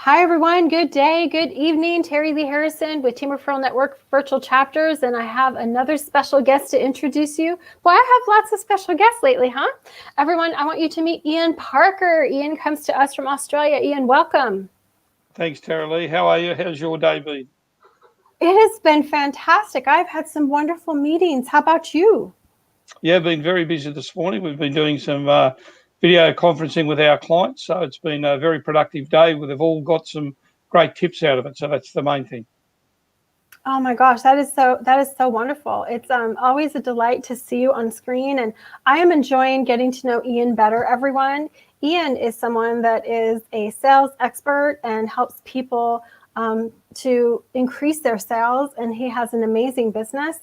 Hi, everyone. Good day, good evening. Terilee Harrison with Team Referral Network Virtual Chapters, and I have another special guest to introduce you. Boy, I have lots of special guests lately, huh? Everyone, I want you to meet Ian Parker. Ian comes to us from Australia. Ian, welcome. Thanks, Terilee. How are you? How's your day been? It has been fantastic. I've had some wonderful meetings. How about you? Yeah, been very busy this morning. We've been doing some video conferencing with our clients, so it's been a very productive day. They've all got some great tips out of it, so that's the main thing. Oh my gosh, that is so wonderful. It's always a delight to see you on screen, and I am enjoying getting to know Ian better, everyone. Ian is someone that is a sales expert and helps people to increase their sales, and he has an amazing business.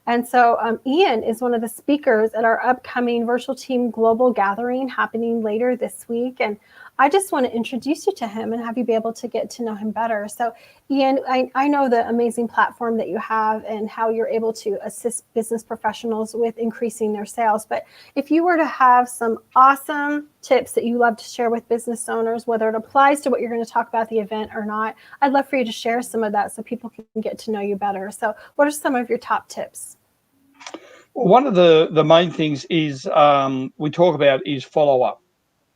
And so Ian is one of the speakers at our upcoming Virtual Team Global Gathering happening later this week. And I just want to introduce you to him and have you be able to get to know him better. So Ian, I know the amazing platform that you have and how you're able to assist business professionals with increasing their sales. But if you were to have some awesome tips that you love to share with business owners, whether it applies to what you're going to talk about at the event or not, I'd love for you to share some of that so people can get to know you better. So what are some of your top tips? Well, one of the main things is we talk about is follow up.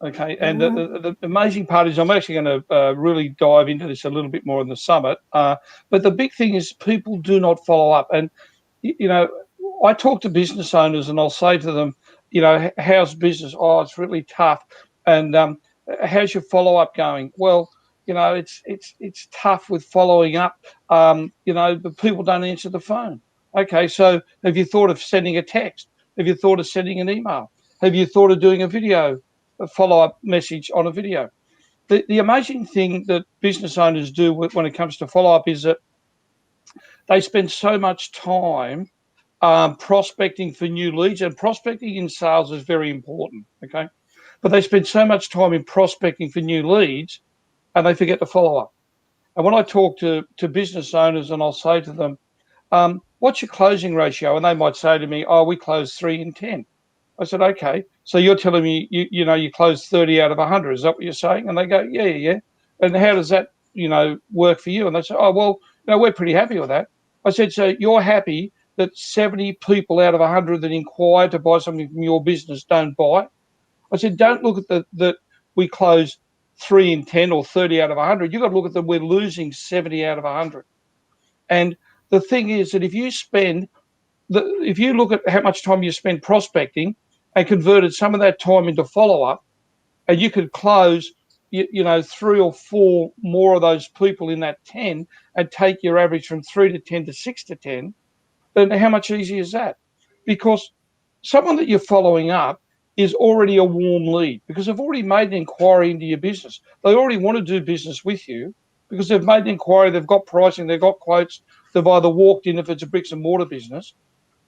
Okay, and the amazing part is I'm actually going to really dive into this a little bit more in the summit. But the big thing is people do not follow up. And, you know, I talk to business owners and I'll say to them, you know, how's business? Oh, it's really tough. And how's your follow up going? Well, you know, it's tough with following up. You know, but people don't answer the phone. Okay, so have you thought of sending a text? Have you thought of sending an email? Have you thought of doing a video? A follow-up message on a video. The amazing thing that business owners do when it comes to follow-up is that they spend so much time prospecting for new leads, and prospecting in sales is very important, okay? But they spend so much time in prospecting for new leads and they forget to follow up. And when I talk to business owners and I'll say to them, what's your closing ratio? And they might say to me, oh, we close 3 in 10. I said, okay, so you're telling me you close 30 out of 100. Is that what you're saying? And they go, yeah. And how does that, work for you? And they say, oh, well, we're pretty happy with that. I said, so you're happy that 70 people out of 100 that inquire to buy something from your business don't buy? I said, don't look at that we close 3 in 10 or 30 out of 100. You've got to look at that we're losing 70 out of 100. And the thing is that if you look at how much time you spend prospecting and converted some of that time into follow-up, and you could close, 3 or 4 more of those people in that 10 and take your average from 3 to 10 to 6 to 10, then how much easier is that? Because someone that you're following up is already a warm lead because they've already made an inquiry into your business. They already want to do business with you because they've made an inquiry, they've got pricing, they've got quotes, they've either walked in if it's a bricks and mortar business.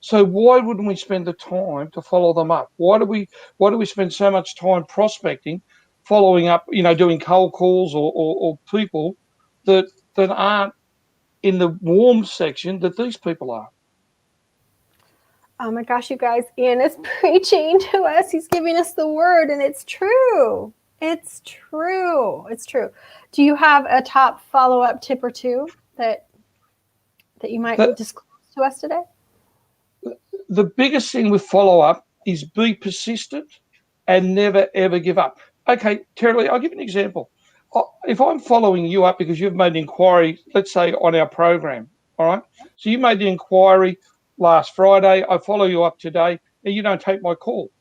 So why wouldn't we spend the time to follow them up? Why do we spend so much time prospecting, following up, doing cold calls or people that aren't in the warm section that these people are? Oh my gosh, you guys, Ian is preaching to us. He's giving us the word, and it's true. It's true. It's true. Do you have a top follow-up tip or two that you might disclose to us today? The biggest thing with follow-up is be persistent and never, ever give up. Okay, Terilee, I'll give you an example. If I'm following you up because you've made an inquiry, let's say on our program, all right? So you made the inquiry last Friday, I follow you up today, and you don't take my call.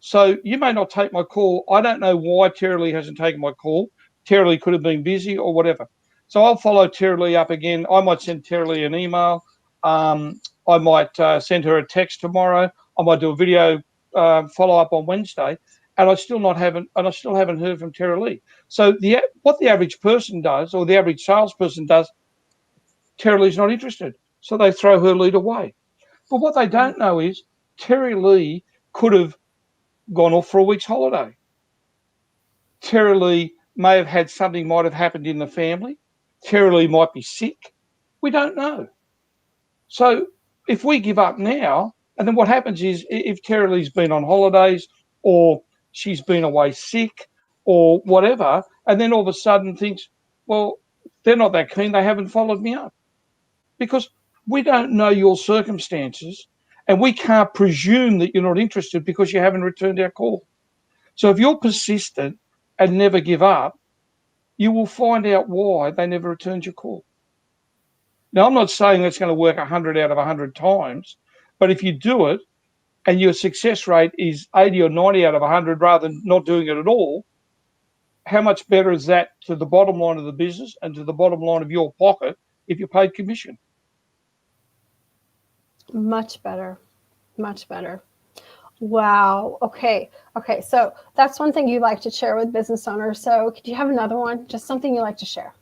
So you may not take my call. I don't know why Terilee hasn't taken my call. Terilee could have been busy or whatever. So I'll follow Terilee up again. I might send Terilee an email. I might send her a text tomorrow. I might do a video follow up on Wednesday, and I still haven't heard from Terilee. So what the average person does, or the average salesperson does, Terilee's not interested, so they throw her lead away. But what they don't know is Terilee could have gone off for a week's holiday. Terilee may have had something might have happened in the family. Terilee might be sick. We don't know. So if we give up now, and then what happens is if Terilee's been on holidays or she's been away sick or whatever, and then all of a sudden thinks, well, they're not that keen. They haven't followed me up because we don't know your circumstances and we can't presume that you're not interested because you haven't returned our call. So if you're persistent and never give up, you will find out why they never returned your call. Now, I'm not saying that's going to work 100 out of 100 times, but if you do it and your success rate is 80 or 90 out of 100 rather than not doing it at all, how much better is that to the bottom line of the business and to the bottom line of your pocket if you're paid commission? Much better. Much better. Wow. Okay. Okay. So that's one thing you like to share with business owners. So could you have another one? Just something you like to share.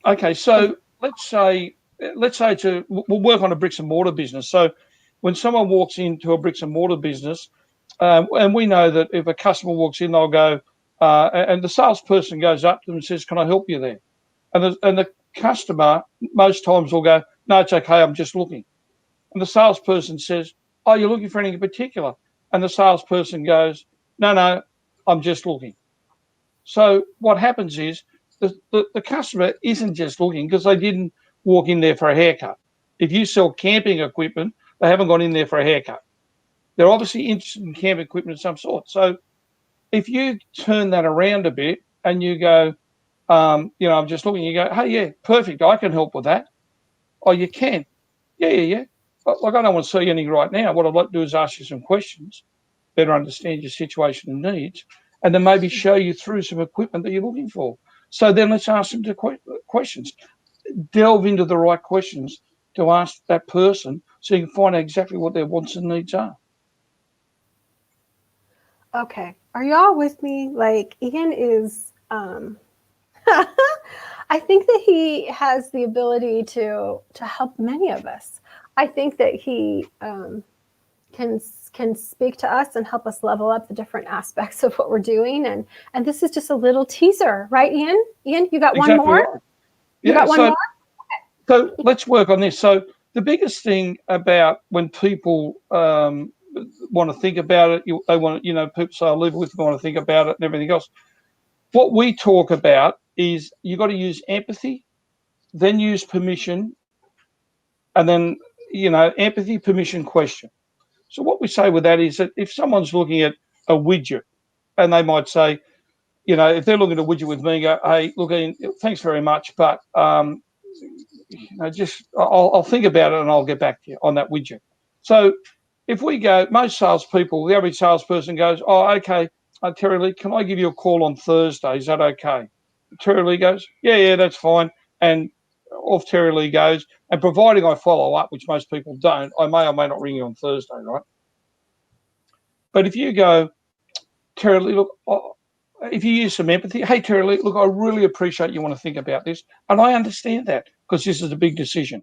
Okay. So let's say we'll work on a bricks and mortar business. So when someone walks into a bricks and mortar business, and we know that if a customer walks in, they'll go, and the salesperson goes up to them and says, "Can I help you there?" And the customer most times will go, "No, it's okay. I'm just looking." And the salesperson says, "Oh, you're looking for anything in particular?" And the salesperson goes, "No, I'm just looking." So what happens is the customer isn't just looking because they didn't walk in there for a haircut. If you sell camping equipment, they haven't gone in there for a haircut. They're obviously interested in camping equipment of some sort. So if you turn that around a bit and you go, I'm just looking, you go, "Hey, yeah, perfect. I can help with that." "Oh, you can?" Yeah. But like, I don't want to see anything right now. What I'd like to do is ask you some questions, better understand your situation and needs, and then maybe show you through some equipment that you're looking for. So then let's ask them questions. Delve into the right questions to ask that person so you can find out exactly what their wants and needs are. Okay. Are y'all with me? Like Ian is, I think that he has the ability to help many of us. I think that he can speak to us and help us level up the different aspects of what we're doing. And this is just a little teaser, right, Ian? Ian, you got one Exactly more? right. You Yeah. got one more? So let's work on this. So the biggest thing about when people want to think about it, they want, people say, "I live with, want to think about it," and everything else. What we talk about is you got to use empathy, then use permission, and then, empathy, permission, question. So what we say with that is that if someone's looking at a widget and they might say, if they're looking at a widget with me, go, "Hey, look, Ian, thanks very much, but I'll think about it and I'll get back to you on that widget." So if we go, most salespeople, the average salesperson goes, "Oh, okay, Terilee, can I give you a call on Thursday? Is that okay?" Terilee goes, yeah, that's fine. And off Terilee goes, and providing I follow up, which most people don't, I may or may not ring you on Thursday, right? But if you go, "Terilee, look, if you use some empathy, hey, Terilee, look, I really appreciate you want to think about this. And I understand that because this is a big decision.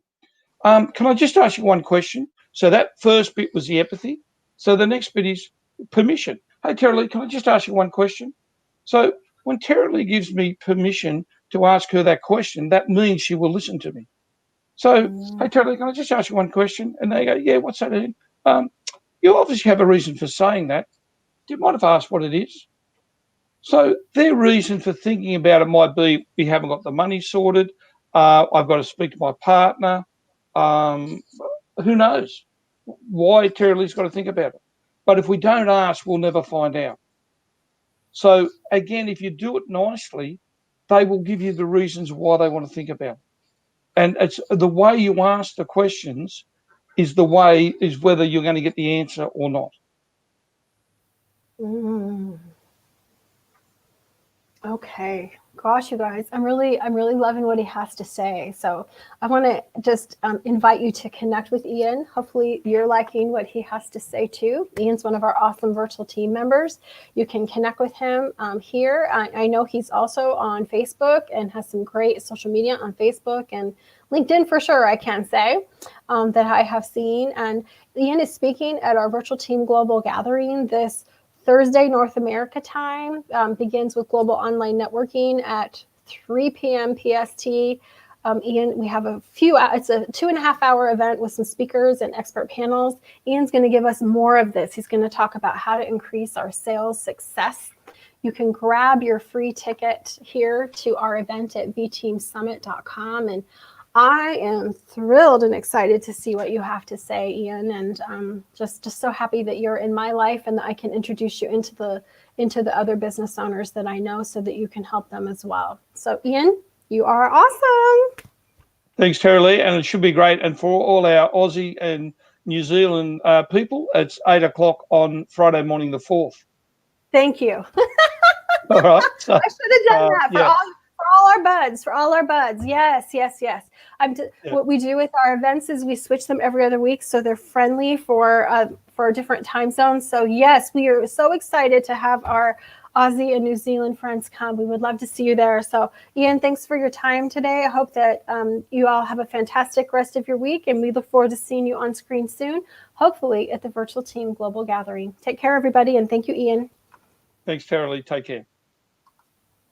Can I just ask you one question?" So that first bit was the empathy. So the next bit is permission. "Hey, Terilee, can I just ask you one question?" So when Terilee gives me permission to ask her that question, that means she will listen to me. So, "Hey, Terilee, can I just ask you one question?" And they go, "Yeah, what's that?" You obviously have a reason for saying that. Do you mind if I ask what it is? So their reason for thinking about it might be, we haven't got the money sorted. I've got to speak to my partner. Um, who knows why Terilee's got to think about it. But if we don't ask, we'll never find out. So again, if you do it nicely, they will give you the reasons why they want to think about it. And it's the way you ask the questions is whether you're going to get the answer or not. Mm. Okay. Gosh, you guys, I'm really loving what he has to say. So I want to just invite you to connect with Ian. Hopefully you're liking what he has to say too. Ian's one of our awesome virtual team members. You can connect with him here. I know he's also on Facebook and has some great social media on Facebook and LinkedIn for sure, I can say, that I have seen. And Ian is speaking at our virtual team global gathering this Thursday, North America time, begins with Global Online Networking at 3 p.m. PST. Ian, we have it's a 2.5-hour event with some speakers and expert panels. Ian's going to give us more of this. He's going to talk about how to increase our sales success you can grab your free ticket here to our event at vteamsummit.com. And I am thrilled and excited to see what you have to say, Ian, and just so happy that you're in my life and that I can introduce you into the other business owners that I know so that you can help them as well. So, Ian, you are awesome. Thanks, Terilee, and it should be great. And for all our Aussie and New Zealand people, it's 8 o'clock on Friday morning, the 4th. Thank you. All right. So, I should have done that yeah. for all our buds. Yes. Yeah. What we do with our events is we switch them every other week, so they're friendly for different time zones. So yes, we are so excited to have our Aussie and New Zealand friends come. We would love to see you there. So Ian, thanks for your time today. I hope that you all have a fantastic rest of your week, and we look forward to seeing you on screen soon, hopefully at the Virtual Team Global Gathering. Take care, everybody, and thank you, Ian. Thanks, Terilee. Take care.